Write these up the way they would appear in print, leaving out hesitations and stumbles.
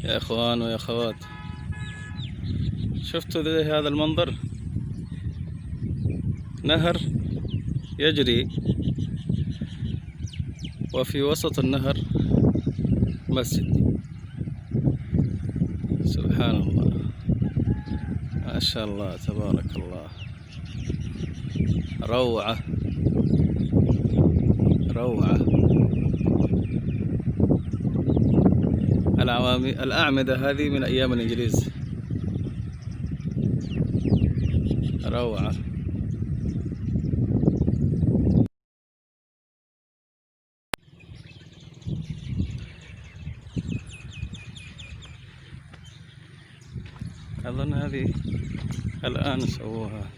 يا اخوان ويا اخوات، شفتوا هذا المنظر؟ نهر يجري وفي وسط النهر مسجد. سبحان الله، ما شاء الله تبارك الله، روعة روعة. الأعمدة هذه من أيام الإنجليز، روعة. أظن هذه الآن سووها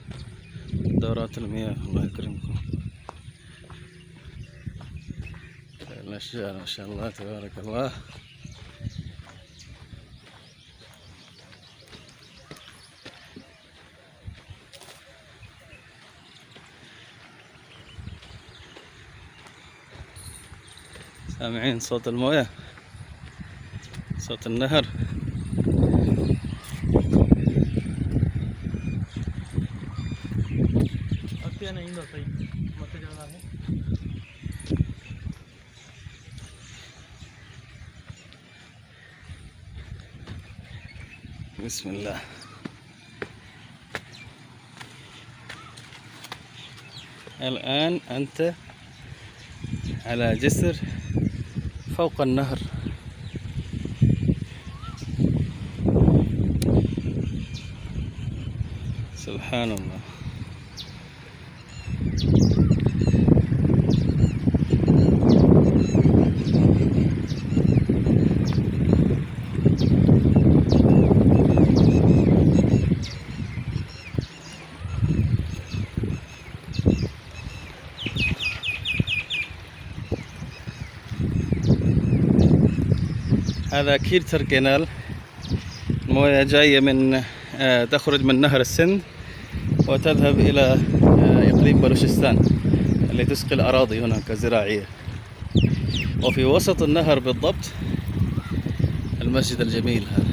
دورات المياه. الله يكرمكم. الأشجار ما شاء الله تبارك الله. سامعين صوت المويه، صوت النهر. بسم الله. الآن أنت على جسر فوق النهر. سبحان الله. هذا كيرتر كانال، المويه جاية من تخرج من نهر السند وتذهب إلى إقليم بلوشستان اللي تسقي الأراضي هناك زراعية. وفي وسط النهر بالضبط المسجد الجميل هذا.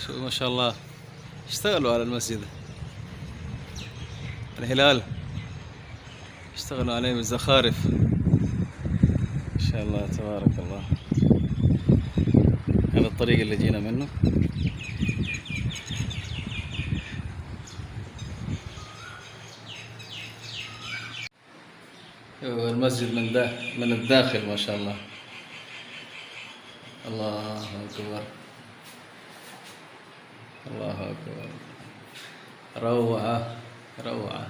شو ما شاء الله اشتغلوا على المسجد. الهلال اشتغلوا عليه بالزخارف. ما شاء الله تبارك الله. هذا الطريق اللي جينا منه. المسجد من الداخل ما شاء الله. الله أكبر، الله أكبر، روعة روعة.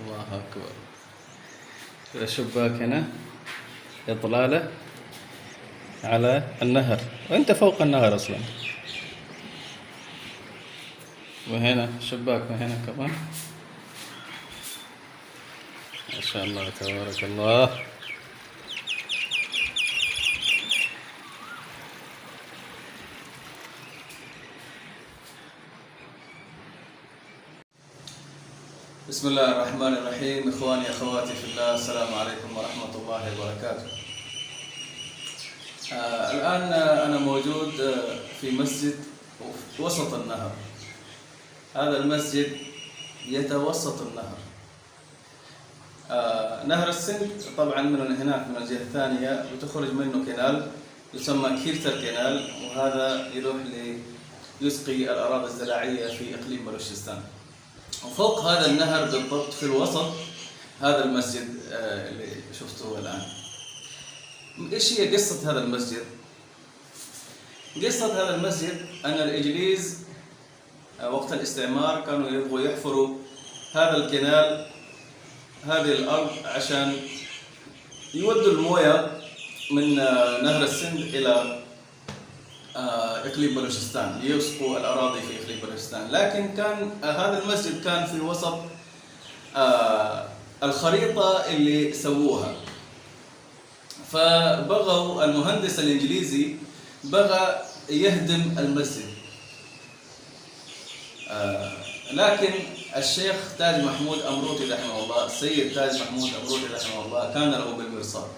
الله أكبر. الشباك هنا إطلالة على النهر، وأنت فوق النهر أصلا. وهنا شباك، وهنا كمان. ما شاء الله تبارك الله. بسم الله الرحمن الرحيم. إخواني أخواتي في الله، السلام عليكم ورحمة الله وبركاته. الآن أنا موجود في مسجد وسط النهر. هذا المسجد يتوسط النهر. نهر السند طبعا من هناك من الجهة الثانية وتخرج منه كنال يسمى كيرتر كنال، وهذا يروح ليسقي الأراضي الزراعية في إقليم بلوشستان. وفوق هذا النهر بالضبط في الوسط هذا المسجد اللي شفتوه الآن. إيش هي قصة هذا المسجد؟ قصة هذا المسجد أن الإنجليز وقت الاستعمار كانوا يبغوا يحفروا هذا الكنال، هذه الأرض، عشان يودوا الموية من نهر السند إلى إقليم بلوچستان، يسقوا الأراضي في إقليم بلوچستان. لكن كان هذا المسجد كان في وسط الخريطة اللي سووها، فبغوا المهندس الإنجليزي بغى يهدم المسجد، لكن الشيخ تاج محمود أمروتي رحمه الله، السيد تاج محمود أمروتي رحمه الله، كان له بالمرصاد.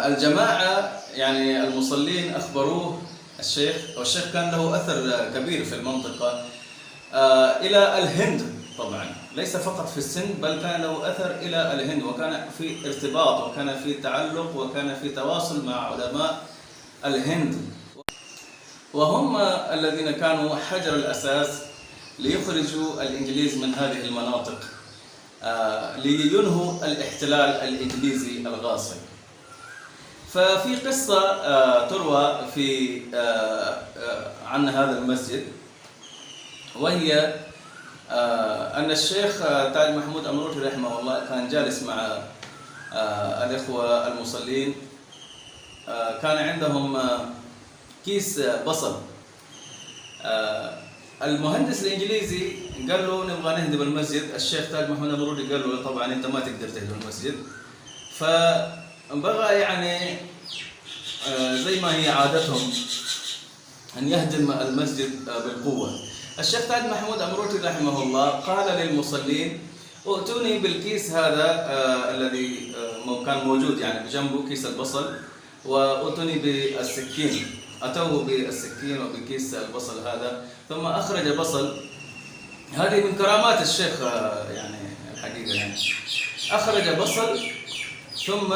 الجماعة يعني المصلين أخبروه الشيخ، والشيخ كان له أثر كبير في المنطقة إلى الهند طبعا، ليس فقط في السند بل كان له أثر إلى الهند، وكان في ارتباط وكان في تعلق وكان في تواصل مع علماء الهند، وهم الذين كانوا حجر الأساس ليخرجوا الإنجليز من هذه المناطق لينهوا الاحتلال الإنجليزي الغاصب. ففي قصة تروى في عن هذا المسجد، وهي أن الشيخ تاج محمود أمروتي رحمه الله كان جالس مع الإخوة المصلين، كان عندهم كيس بصل. المهندس الإنجليزي قال له نبغى نهدم المسجد، الشيخ تاج محمود أمروتي قال له طبعا أنت ما تقدر تهدم المسجد، فبغى يعني زي ما هي عادتهم أن يهدم المسجد بالقوة. الشيخ تاج محمود أمروتي رحمه الله قال للمصلين ائتوني بالكيس هذا الذي كان موجود يعني بجنبه كيس البصل، وائتوني بالسكين. أتوه بالسكين وبكيس البصل هذا، ثم أخرج بصل. هذه من كرامات الشيخ يعني الحقيقة، يعني أخرج بصل ثم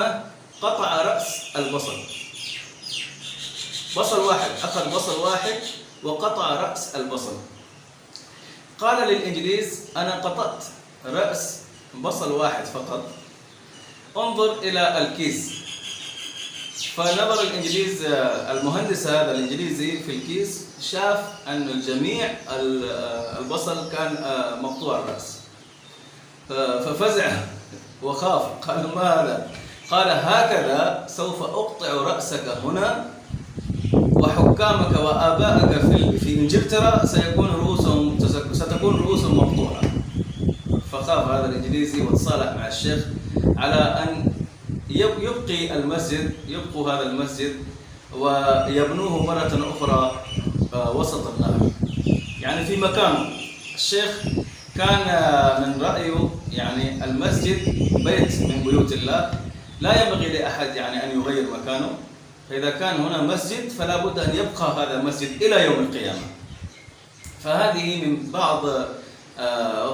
قطع رأس البصل، بصل واحد، أخذ بصل واحد وقطع رأس البصل. قال للإنجليز أنا قطعت رأس بصل واحد فقط، انظر إلى الكيس. فنظر الإنجليز، المهندس هذا الإنجليزي في الكيس، شاف أن الجميع البصل كان مقطوع الرأس، ففزع وخاف. قال ما هذا؟ قال هكذا سوف أقطع رأسك هنا، وحكامك وآبائك في إنجلترا ستكون رؤوسهم مقطوعة. فخاف هذا الإنجليزي وتصالح مع الشيخ على أن يبقوا هذا المسجد ويبنوه مرة أخرى وسط النهر، يعني في مكانه. الشيخ كان من رأيه يعني المسجد بيت من بيوت الله، لا ينبغي لأحد يعني أن يغير مكانه، فإذا كان هنا مسجد فلا بد أن يبقى هذا المسجد إلى يوم القيامة. فهذه من بعض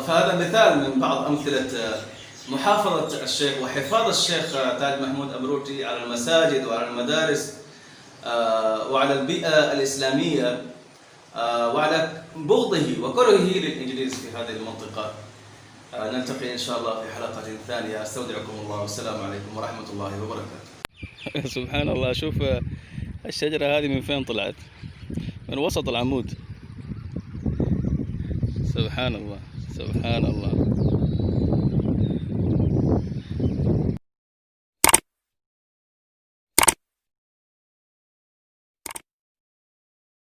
فهذا مثال من بعض أمثلة محافظة الشيخ وحفاظ الشيخ تاج محمود أمروتي على المساجد وعلى المدارس وعلى البيئة الإسلامية وعلى بغضه وكرهه للإنجليز في هذه المنطقة. نلتقي إن شاء الله في حلقة ثانية، استودعكم الله والسلام عليكم ورحمة الله وبركاته. سبحان الله، شوف الشجرة هذه من فين طلعت؟ من وسط العمود. سبحان الله سبحان الله.